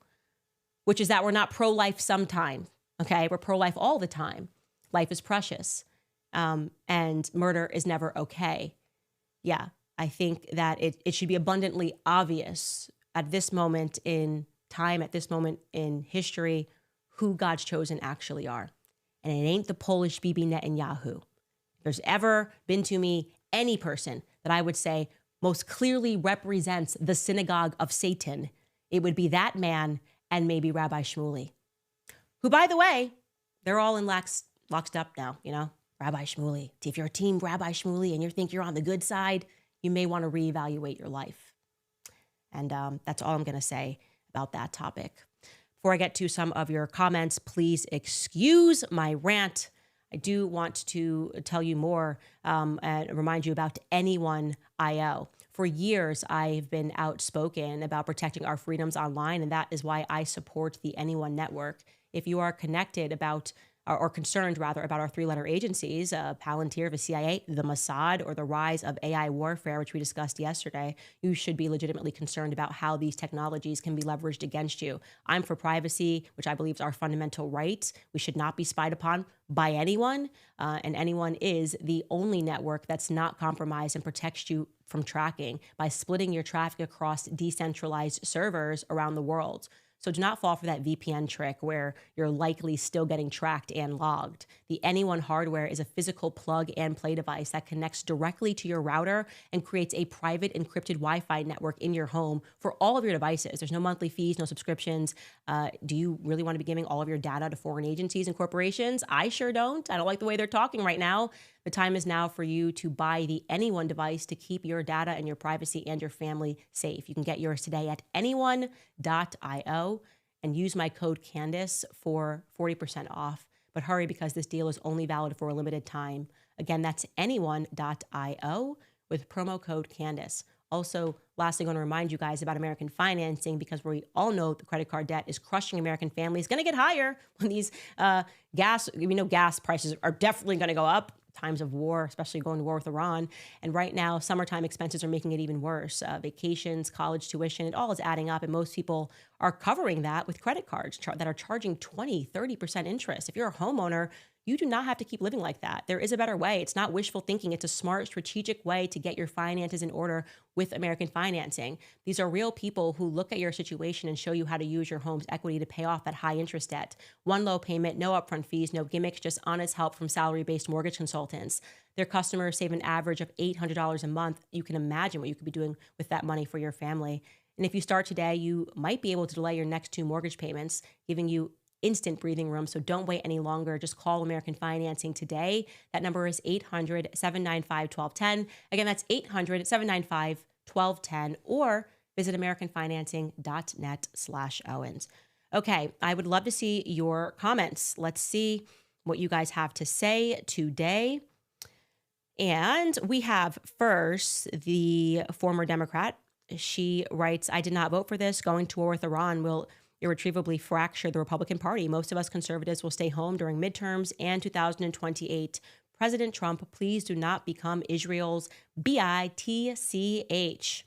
[SPEAKER 1] which is that we're not pro-life sometime, okay? We're pro-life all the time. Life is precious, and murder is never okay. Yeah, I think that it should be abundantly obvious at this moment in time, at this moment in history, who God's chosen actually are. And it ain't the Polish Bibi Netanyahu. If there's ever been to me any person that I would say most clearly represents the synagogue of Satan, it would be that man and maybe Rabbi Shmuley, who, by the way, they're all in locked up now, you know, Rabbi Shmuley. If you're a team Rabbi Shmuley and you think you're on the good side, you may want to reevaluate your life. And that's all I'm going to say about that topic. Before I get to some of your comments, please excuse my rant. I do want to tell you more and remind you about Anyone.io. For years, I've been outspoken about protecting our freedoms online, and that is why I support the Anyone Network. If you are connected about or concerned rather about our three-letter agencies, Palantir, the CIA, the Mossad, or the rise of AI warfare, which we discussed yesterday, you should be legitimately concerned about how these technologies can be leveraged against you. I'm for privacy, which I believe is our fundamental right. We should not be spied upon by anyone, and Anyone is the only network that's not compromised and protects you from tracking by splitting your traffic across decentralized servers around the world. So do not fall for that VPN trick where you're likely still getting tracked and logged. The Anyone hardware is a physical plug and play device that connects directly to your router and creates a private encrypted Wi-Fi network in your home for all of your devices. There's no monthly fees, no subscriptions. Do you really want to be giving all of your data to foreign agencies and corporations? I sure don't. I don't like the way they're talking right now. The time is now for you to buy the Anyone device to keep your data and your privacy and your family safe. You can get yours today at anyone.io and use my code Candace for 40% off. But hurry, because this deal is only valid for a limited time. Again, that's anyone.io with promo code Candace. Also, lastly, I'm going to remind you guys about American financing, because we all know the credit card debt is crushing American families. It's going to get higher when these gas prices are definitely going to go up. Times of war, especially going to war with Iran. And right now, summertime expenses are making it even worse. Vacations, college tuition, it all is adding up. And most people are covering that with credit cards that are charging 20, 30% interest. If you're a homeowner, you do not have to keep living like that. There is a better way. It's not wishful thinking. It's a smart, strategic way to get your finances in order with American financing. These are real people who look at your situation and show you how to use your home's equity to pay off that high interest debt. One low payment, no upfront fees, no gimmicks, just honest help from salary-based mortgage consultants. Their customers save an average of $800 a month. You can imagine what you could be doing with that money for your family. And if you start today, you might be able to delay your next 2 mortgage payments, giving you instant breathing room. So don't wait any longer. Just call American Financing today. That number is 800-795-1210. Again, that's 800-795-1210, or visit americanfinancing.net/Owens. Okay, I would love to see your comments. Let's see what you guys have to say today. And we have first the former Democrat. She writes, I did not vote for this. Going to war with Iran will irretrievably fracture the Republican Party. Most of us conservatives will stay home during midterms and 2028 President Trump, please do not become Israel's bitch.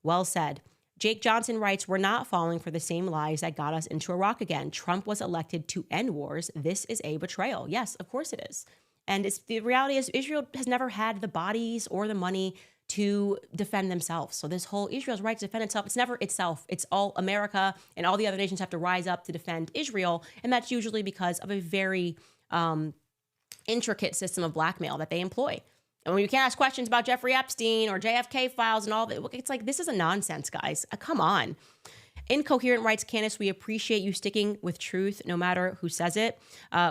[SPEAKER 1] Well said. Jake Johnson writes, we're not falling for the same lies that got us into Iraq again. Trump was elected to end wars. This is a betrayal. Yes, of course it is. And the reality is Israel has never had the bodies or the money to defend themselves. So this whole Israel's right to defend itself, it's never itself. It's all America and all the other nations have to rise up to defend Israel. And that's usually because of a very intricate system of blackmail that they employ. And when you can't ask questions about Jeffrey Epstein or JFK files and all that, it's like, this is a nonsense, guys. Come on. Incoherent writes, Candace, we appreciate you sticking with truth no matter who says it.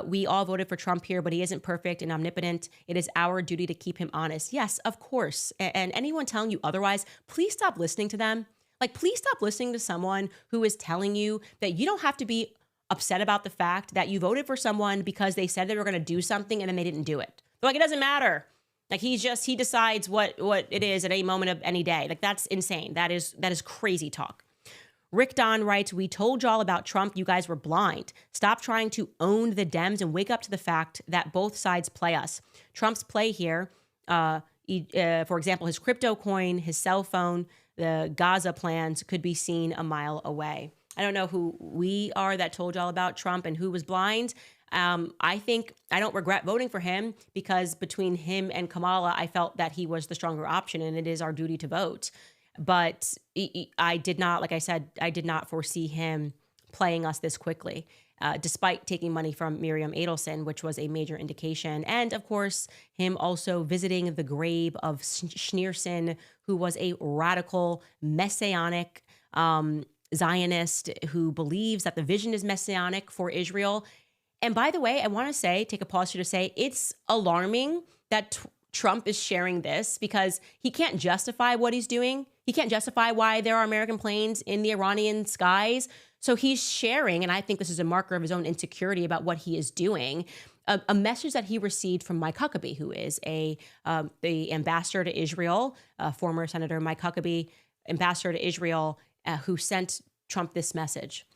[SPEAKER 1] We all voted for Trump here, but he isn't perfect and omnipotent. It is our duty to keep him honest. Yes, of course. And anyone telling you otherwise, please stop listening to them. Like, please stop listening to someone who is telling you that you don't have to be upset about the fact that you voted for someone because they said they were going to do something and then they didn't do it. They're like, it doesn't matter. Like, he decides what it is at any moment of any day. Like, that's insane. That is crazy talk. Rick Don writes, we told y'all about Trump. You guys were blind. Stop trying to own the Dems and wake up to the fact that both sides play us. Trump's play here, for example, his crypto coin, his cell phone, the Gaza plans could be seen a mile away. I don't know who we are that told y'all about Trump and who was blind. I think I don't regret voting for him because between him and Kamala, I felt that he was the stronger option and it is our duty to vote. But I did not, like I said, I did not foresee him playing us this quickly, despite taking money from Miriam Adelson, which was a major indication. And of course, him also visiting the grave of Schneerson, who was a radical messianic Zionist who believes that the vision is messianic for Israel. And by the way, I want to say, take a pause here to say, it's alarming that Trump is sharing this because he can't justify what he's doing. He can't justify why there are American planes in the Iranian skies. So he's sharing, and I think this is a marker of his own insecurity about what he is doing, a message that he received from Mike Huckabee, who is the ambassador to Israel, former Senator Mike Huckabee, ambassador to Israel, who sent Trump this message.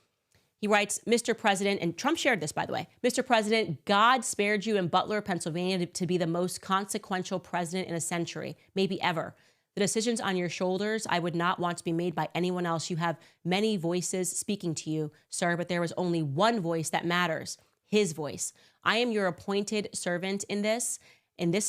[SPEAKER 1] He writes, Mr. President, and Trump shared this, by the way, Mr. President, God spared you in Butler, Pennsylvania to be the most consequential president in a century, maybe ever. The decisions on your shoulders, I would not want to be made by anyone else. You have many voices speaking to you, sir, but there is only one voice that matters, his voice. I am your appointed servant in this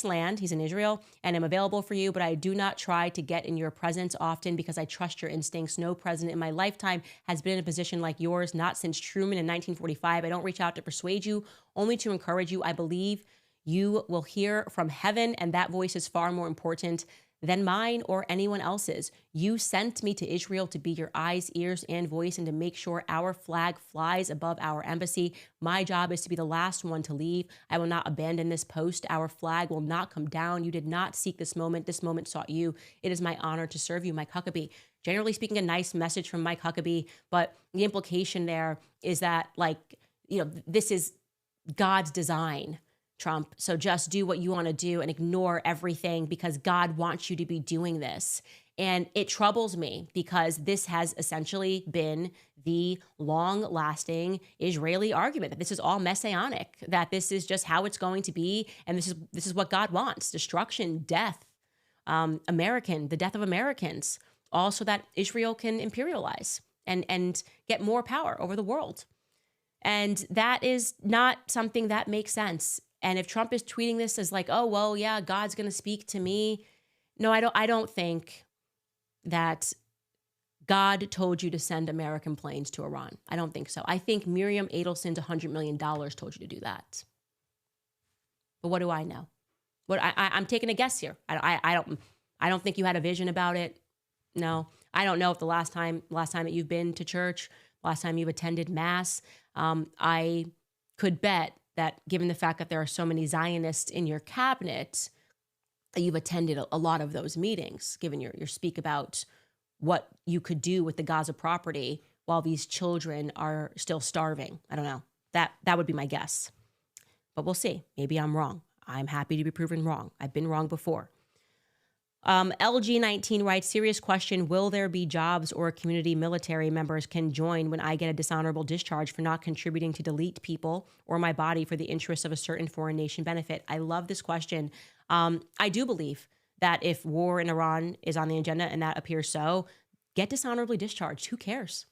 [SPEAKER 1] land, he's in Israel, and am available for you, but I do not try to get in your presence often because I trust your instincts. No president in my lifetime has been in a position like yours, not since Truman in 1945. I don't reach out to persuade you, only to encourage you. I believe you will hear from heaven, and that voice is far more important than mine or anyone else's. You sent me to Israel to be your eyes, ears, and voice, and to make sure our flag flies above our embassy. My job is to be the last one to leave. I will not abandon this post. Our flag will not come down. You did not seek this moment. This moment sought you. It is my honor to serve you, Mike Huckabee. Generally speaking, a nice message from Mike Huckabee, but the implication there is that, this is God's design, Trump. So just do what you want to do and ignore everything because God wants you to be doing this. And it troubles me because this has essentially been the long-lasting Israeli argument that this is all messianic, that this is just how it's going to be, and this is what God wants: destruction, death, the death of Americans, all so that Israel can imperialize and get more power over the world. And that is not something that makes sense. And if Trump is tweeting this as like, oh, well, yeah, God's going to speak to me. No, I don't think that God told you to send American planes to Iran. I don't think so. I think Miriam Adelson's $100 million told you to do that. But what do I know? I'm taking a guess here. I don't think you had a vision about it. No, I don't know if the last time that you've been to church, last time you've attended mass, I could bet that given the fact that there are so many Zionists in your cabinet, that you've attended a lot of those meetings, given your speak about what you could do with the Gaza property while these children are still starving. I don't know. That would be my guess. But we'll see. Maybe I'm wrong. I'm happy to be proven wrong. I've been wrong before. LG19 writes, serious question, will there be jobs or community military members can join when I get a dishonorable discharge for not contributing to delete people or my body for the interests of a certain foreign nation benefit? I love this question. I do believe that if war in Iran is on the agenda, and that appears so, get dishonorably discharged. Who cares?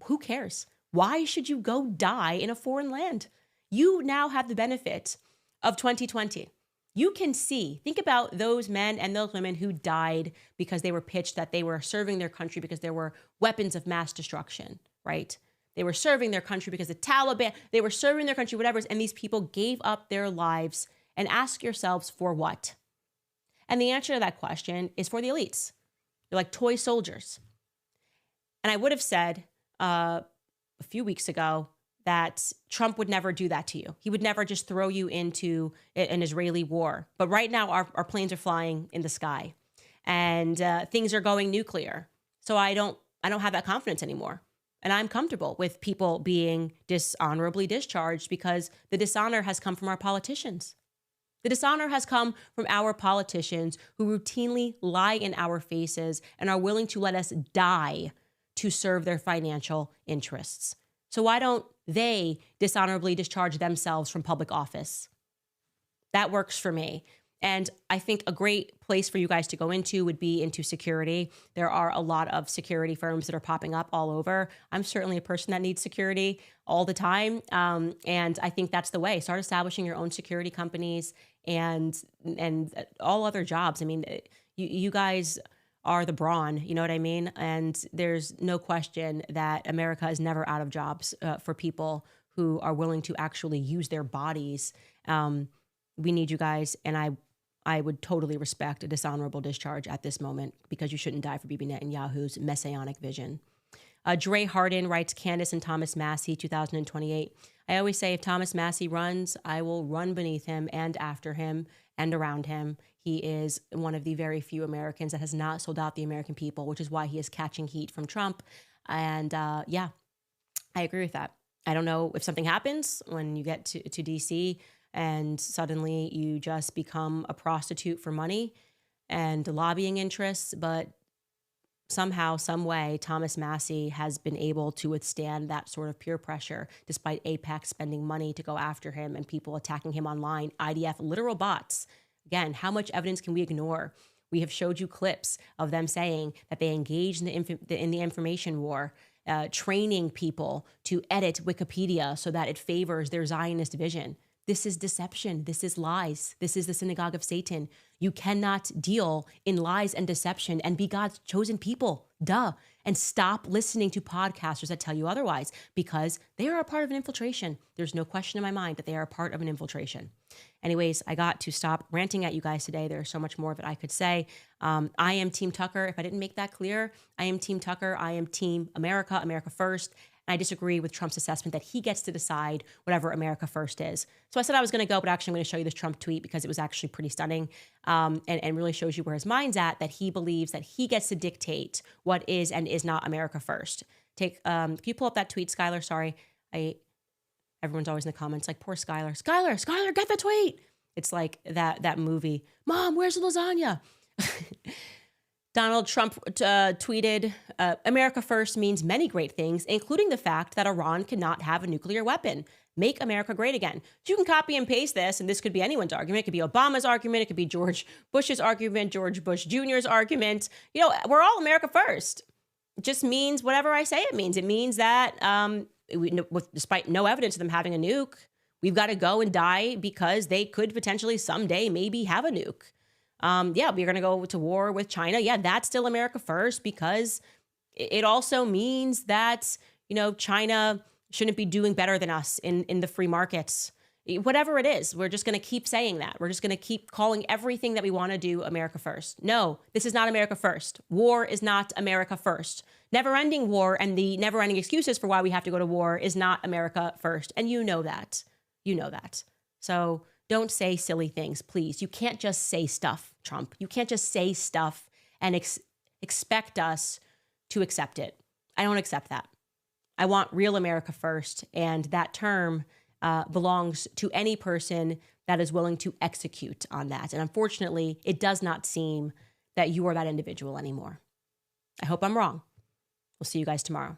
[SPEAKER 1] Who cares? Why should you go die in a foreign land? You now have the benefit of 2020. You can see, think about those men and those women who died because they were pitched that they were serving their country because there were weapons of mass destruction, right? They were serving their country because the Taliban, they were serving their country, whatever, and these people gave up their lives. And ask yourselves, for what? And the answer to that question is for the elites. They're like toy soldiers. And I would have said a few weeks ago that Trump would never do that to you. He would never just throw you into an Israeli war. But right now, our planes are flying in the sky, and things are going nuclear. So I don't have that confidence anymore. And I'm comfortable with people being dishonorably discharged because the dishonor has come from our politicians. The dishonor has come from our politicians who routinely lie in our faces and are willing to let us die to serve their financial interests. So why don't they dishonorably discharge themselves from public office? That works for me. And I think a great place for you guys to go into would be into security. There are a lot of security firms that are popping up all over. I'm certainly a person that needs security all the time. And I think that's the way. Start establishing your own security companies and all other jobs. I mean, you guys are the brawn, you know what I mean? And there's no question that America is never out of jobs for people who are willing to actually use their bodies. We need you guys, and I would totally respect a dishonorable discharge at this moment because you shouldn't die for Bibi Netanyahu's messianic vision. Dre Harden writes, Candace and Thomas Massie, 2028. I always say if Thomas Massie runs, I will run beneath him and after him and around him. He is one of the very few Americans that has not sold out the American people, which is why he is catching heat from Trump. And yeah, I agree with that. I don't know if something happens when you get to D.C. and suddenly you just become a prostitute for money and lobbying interests, but somehow, some way, Thomas Massie has been able to withstand that sort of peer pressure, despite AIPAC spending money to go after him and people attacking him online, IDF, literal bots. Again, how much evidence can we ignore? We have showed you clips of them saying that they engaged in the information war, training people to edit Wikipedia so that it favors their Zionist vision. This is deception. This is lies. This is the synagogue of Satan. You cannot deal in lies and deception and be God's chosen people. Duh. And stop listening to podcasters that tell you otherwise because they are a part of an infiltration. There's no question in my mind that they are a part of an infiltration. Anyways, I got to stop ranting at you guys today. There's so much more that I could say. I am Team Tucker. If I didn't make that clear, I am Team Tucker. I am Team America, America first. And I disagree with Trump's assessment that he gets to decide whatever America first is. So I said I was going to go, but actually I'm going to show you this Trump tweet because it was actually pretty stunning and really shows you where his mind's at, that he believes that he gets to dictate what is and is not America first. Can you pull up that tweet, Skylar? Sorry. Everyone's always in the comments like, poor Skylar. Skylar, get the tweet. It's like that movie, Mom, where's the lasagna? Donald Trump tweeted, America first means many great things, including the fact that Iran cannot have a nuclear weapon. Make America great again. So you can copy and paste this, and this could be anyone's argument. It could be Obama's argument. It could be George Bush's argument, George Bush Jr.'s argument. You know, we're all America first. It just means whatever I say it means. It means that despite no evidence of them having a nuke, we've got to go and die because they could potentially someday maybe have a nuke. Yeah, we're going to go to war with China. Yeah, that's still America first because it also means that, you know, China shouldn't be doing better than us in the free markets. Whatever it is, we're just going to keep saying that. We're just going to keep calling everything that we want to do America first. No, this is not America first. War is not America first. Never-ending war and the never-ending excuses for why we have to go to war is not America first. And you know that. You know that. So don't say silly things, please. You can't just say stuff, Trump. You can't just say stuff and expect us to accept it. I don't accept that. I want real America first, and that term belongs to any person that is willing to execute on that. And unfortunately, it does not seem that you are that individual anymore. I hope I'm wrong. We'll see you guys tomorrow.